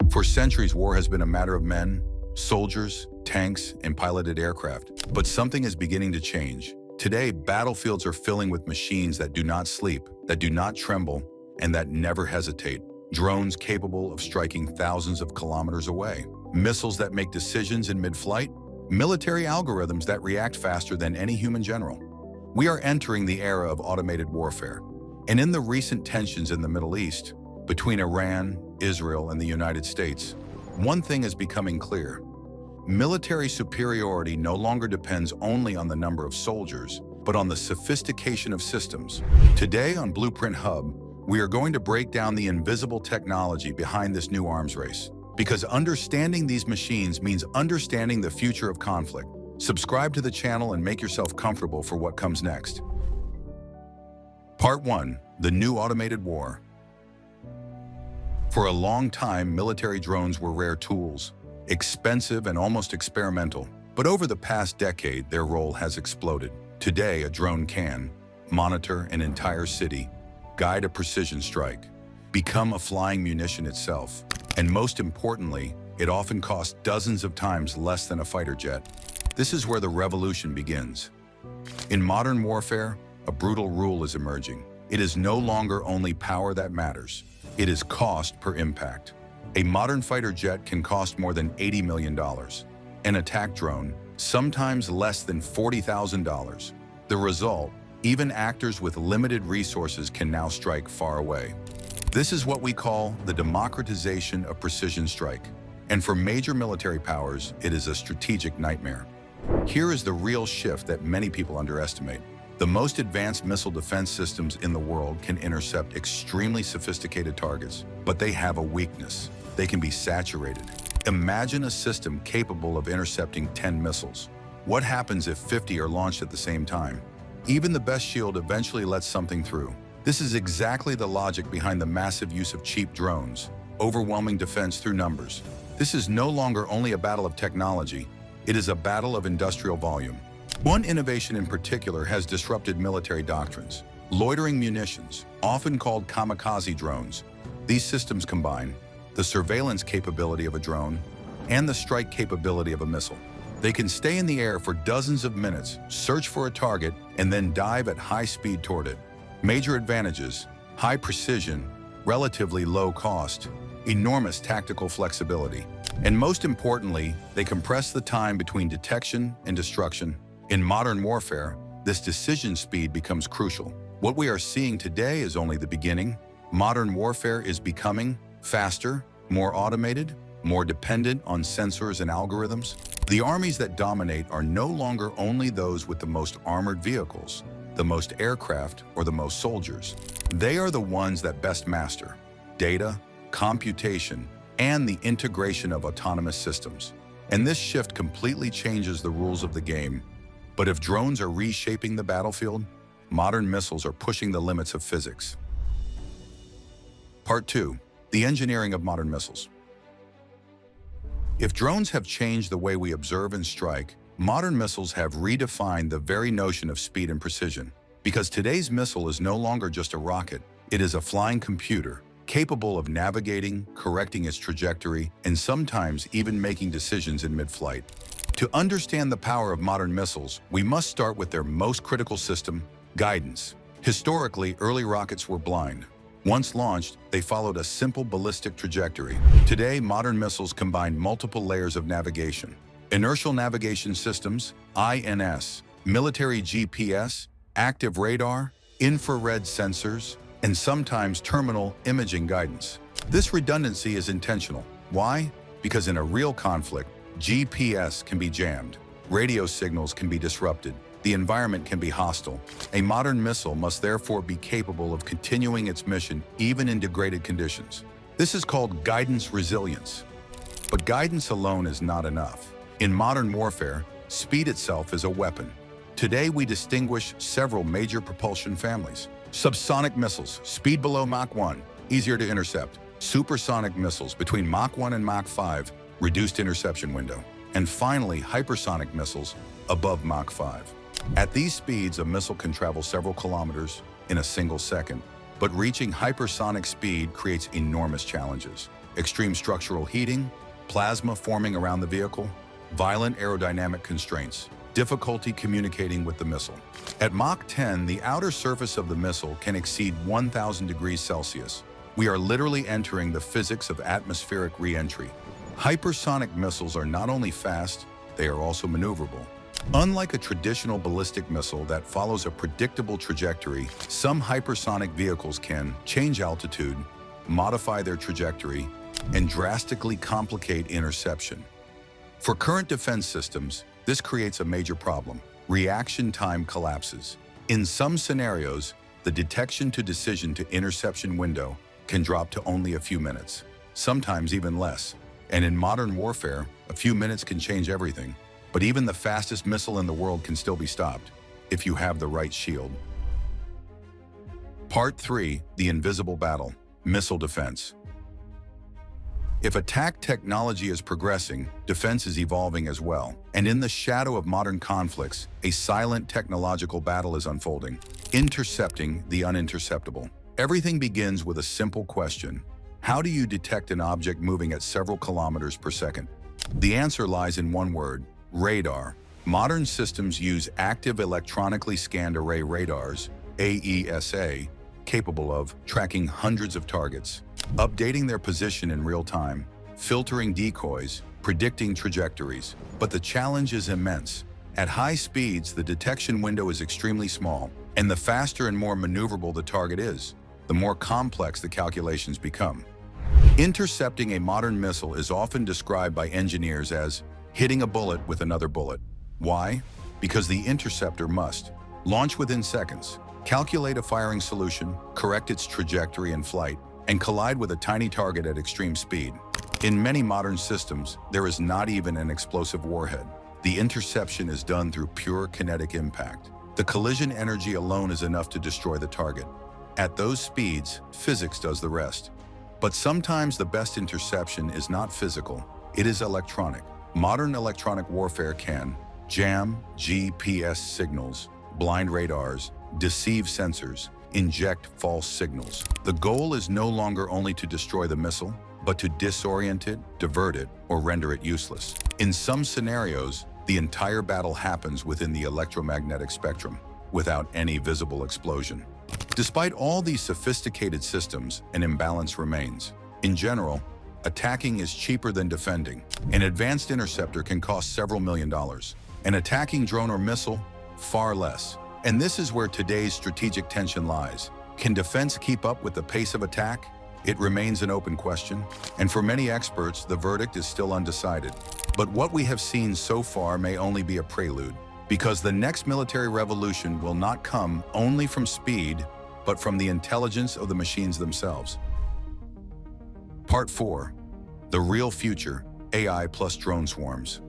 For centuries, war has been a matter of men, soldiers, tanks, and piloted aircraft. But something is beginning to change. Today, battlefields are filling with machines that do not sleep, that do not tremble, and that never hesitate. Drones capable of striking thousands of kilometers away. Missiles that make decisions in mid-flight. Military algorithms that react faster than any human general. We are entering the era of automated warfare. And in the recent tensions in the Middle East, between Iran, Israel, and the United States, one thing is becoming clear. Military superiority no longer depends only on the number of soldiers, but on the sophistication of systems. Today on Blueprint Hub, we are going to break down the invisible technology behind this new arms race. Because understanding these machines means understanding the future of conflict. Subscribe to the channel and make yourself comfortable for what comes next. Part 1. The New Automated War. For a long time, military drones were rare tools, expensive and almost experimental. But over the past decade, their role has exploded. Today, a drone can monitor an entire city, guide a precision strike, become a flying munition itself. And most importantly, it often costs dozens of times less than a fighter jet. This is where the revolution begins. In modern warfare, a brutal rule is emerging. It is no longer only power that matters. It is cost per impact. A modern fighter jet can cost more than $80 million. An attack drone, sometimes less than $40,000. The result, even actors with limited resources can now strike far away. This is what we call the democratization of precision strike. And for major military powers, it is a strategic nightmare. Here is the real shift that many people underestimate. The most advanced missile defense systems in the world can intercept extremely sophisticated targets, but they have a weakness. They can be saturated. Imagine a system capable of intercepting 10 missiles. What happens if 50 are launched at the same time? Even the best shield eventually lets something through. This is exactly the logic behind the massive use of cheap drones, overwhelming defense through numbers. This is no longer only a battle of technology, it is a battle of industrial volume. One innovation in particular has disrupted military doctrines. Loitering munitions, often called kamikaze drones. These systems combine the surveillance capability of a drone and the strike capability of a missile. They can stay in the air for dozens of minutes, search for a target, and then dive at high speed toward it. Major advantages: high precision, relatively low cost, enormous tactical flexibility. And most importantly, they compress the time between detection and destruction. In modern warfare, this decision speed becomes crucial. What we are seeing today is only the beginning. Modern warfare is becoming faster, more automated, more dependent on sensors and algorithms. The armies that dominate are no longer only those with the most armored vehicles, the most aircraft, or the most soldiers. They are the ones that best master data, computation, and the integration of autonomous systems. And this shift completely changes the rules of the game. But if drones are reshaping the battlefield, modern missiles are pushing the limits of physics. Part 2. The engineering of modern missiles. If drones have changed the way we observe and strike, modern missiles have redefined the very notion of speed and precision. Because today's missile is no longer just a rocket, it is a flying computer, capable of navigating, correcting its trajectory, and sometimes even making decisions in mid-flight. To understand the power of modern missiles, we must start with their most critical system, guidance. Historically, early rockets were blind. Once launched, they followed a simple ballistic trajectory. Today, modern missiles combine multiple layers of navigation. Inertial navigation systems, INS, military GPS, active radar, infrared sensors, and sometimes terminal imaging guidance. This redundancy is intentional. Why? Because in a real conflict, GPS can be jammed, radio signals can be disrupted, the environment can be hostile. A modern missile must therefore be capable of continuing its mission even in degraded conditions. This is called guidance resilience. But guidance alone is not enough. In modern warfare, speed itself is a weapon. Today we distinguish several major propulsion families. Subsonic missiles, speed below Mach 1, easier to intercept. Supersonic missiles between Mach 1 and Mach 5, reduced interception window. And finally, hypersonic missiles above Mach 5. At these speeds, a missile can travel several kilometers in a single second, but reaching hypersonic speed creates enormous challenges. extreme structural heating, plasma forming around the vehicle, violent aerodynamic constraints, difficulty communicating with the missile. At Mach 10, the outer surface of the missile can exceed 1,000 degrees Celsius. We are literally entering the physics of atmospheric re-entry. Hypersonic missiles are not only fast, they are also maneuverable. Unlike a traditional ballistic missile that follows a predictable trajectory, some hypersonic vehicles can change altitude, modify their trajectory, and drastically complicate interception. For current defense systems, this creates a major problem. Reaction time collapses. In some scenarios, the detection to decision to interception window can drop to only a few minutes, sometimes even less. And in modern warfare, a few minutes can change everything. But even the fastest missile in the world can still be stopped if you have the right shield. Part 3, the invisible battle, missile defense. If attack technology is progressing, defense is evolving as well. And in the shadow of modern conflicts, a silent technological battle is unfolding, intercepting the uninterceptable. Everything begins with a simple question. How do you detect an object moving at several kilometers per second? The answer lies in one word: radar. Modern systems use active electronically scanned array radars, AESA, capable of tracking hundreds of targets, updating their position in real time, filtering decoys, predicting trajectories. But the challenge is immense. At high speeds, the detection window is extremely small, and the faster and more maneuverable the target is, the more complex the calculations become. Intercepting a modern missile is often described by engineers as hitting a bullet with another bullet. Why? Because the interceptor must launch within seconds, calculate a firing solution, correct its trajectory in flight, and collide with a tiny target at extreme speed. In many modern systems, there is not even an explosive warhead. The interception is done through pure kinetic impact. The collision energy alone is enough to destroy the target. At those speeds, physics does the rest. But sometimes the best interception is not physical, it is electronic. Modern electronic warfare can jam GPS signals, blind radars, deceive sensors, inject false signals. The goal is no longer only to destroy the missile, but to disorient it, divert it, or render it useless. In some scenarios, the entire battle happens within the electromagnetic spectrum, without any visible explosion. Despite all these sophisticated systems, an imbalance remains. In general, attacking is cheaper than defending. An advanced interceptor can cost several $1,000,000. An attacking drone or missile, far less. And this is where today's strategic tension lies. Can defense keep up with the pace of attack? It remains an open question, and for many experts, the verdict is still undecided. But what we have seen so far may only be a prelude, because the next military revolution will not come only from speed, but from the intelligence of the machines themselves. Part 4. The real future, AI plus drone swarms.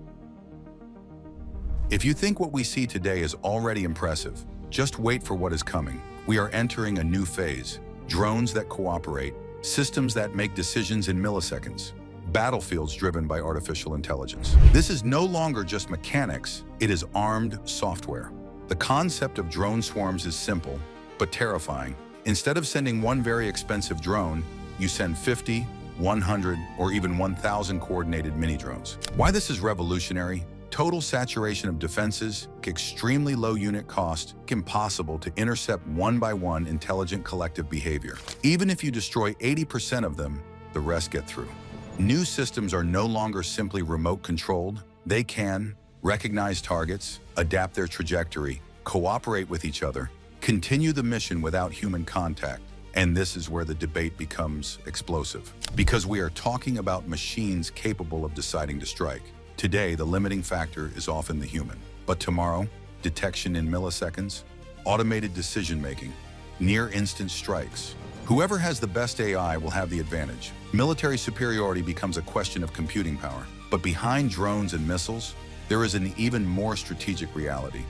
If you think what we see today is already impressive, just wait for what is coming. We are entering a new phase. Drones that cooperate, systems that make decisions in milliseconds, battlefields driven by artificial intelligence. This is no longer just mechanics, it is armed software. The concept of drone swarms is simple, but terrifying. Instead of sending one very expensive drone, you send 50, 100, or even 1,000 coordinated mini-drones. Why this is revolutionary? Total saturation of defenses, extremely low unit cost, impossible to intercept one by one intelligent collective behavior. Even if you destroy 80% of them, the rest get through. New systems are no longer simply remote controlled. They can recognize targets, adapt their trajectory, cooperate with each other, continue the mission without human contact. And this is where the debate becomes explosive, because we are talking about machines capable of deciding to strike. Today, the limiting factor is often the human. But tomorrow, detection in milliseconds, automated decision-making, near-instant strikes. Whoever has the best AI will have the advantage. Military superiority becomes a question of computing power. But behind drones and missiles, there is an even more strategic reality.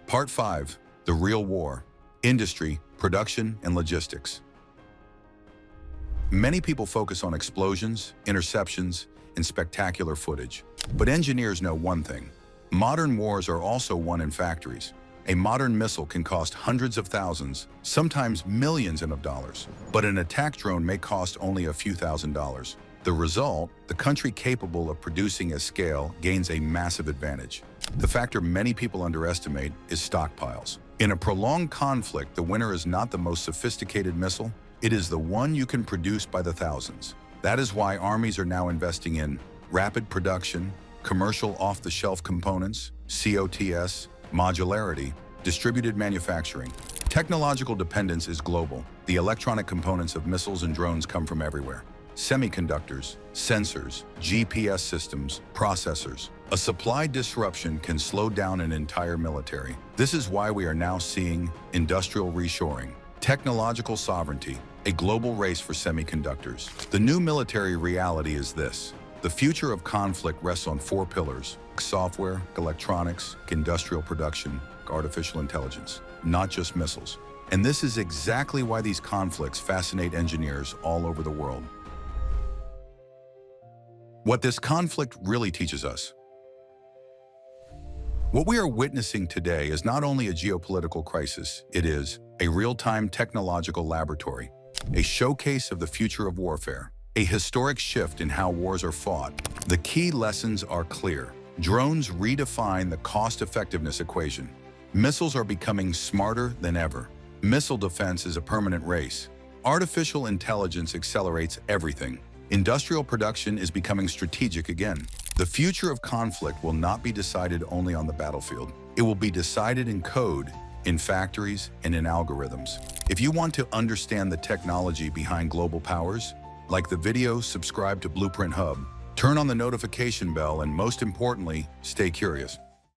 Part 5. The real war. Industry, production, and logistics. Many people focus on explosions, interceptions, and spectacular footage. But engineers know one thing. Modern wars are also won in factories. A modern missile can cost hundreds of thousands, sometimes millions of dollars. But an attack drone may cost only a few $1,000s. The result, the country capable of producing at scale gains a massive advantage. The factor many people underestimate is stockpiles. In a prolonged conflict, the winner is not the most sophisticated missile, it is the one you can produce by the thousands. That is why armies are now investing in rapid production, commercial off-the-shelf components, COTS, modularity, distributed manufacturing. Technological dependence is global. The electronic components of missiles and drones come from everywhere. Semiconductors, sensors, GPS systems, processors. A supply disruption can slow down an entire military. This is why we are now seeing industrial reshoring, technological sovereignty, a global race for semiconductors. The new military reality is this. The future of conflict rests on 4 pillars: software, electronics, industrial production, artificial intelligence, not just missiles. And this is exactly why these conflicts fascinate engineers all over the world. What this conflict really teaches us. What we are witnessing today is not only a geopolitical crisis, it is a real-time technological laboratory, a showcase of the future of warfare, a historic shift in how wars are fought. The key lessons are clear. Drones redefine the cost-effectiveness equation. Missiles are becoming smarter than ever. Missile defense is a permanent race. Artificial intelligence accelerates everything. Industrial production is becoming strategic again. The future of conflict will not be decided only on the battlefield. It will be decided in code, in factories, and in algorithms. If you want to understand the technology behind global powers, like the video, subscribe to Blueprint Hub, turn on the notification bell, and most importantly, stay curious.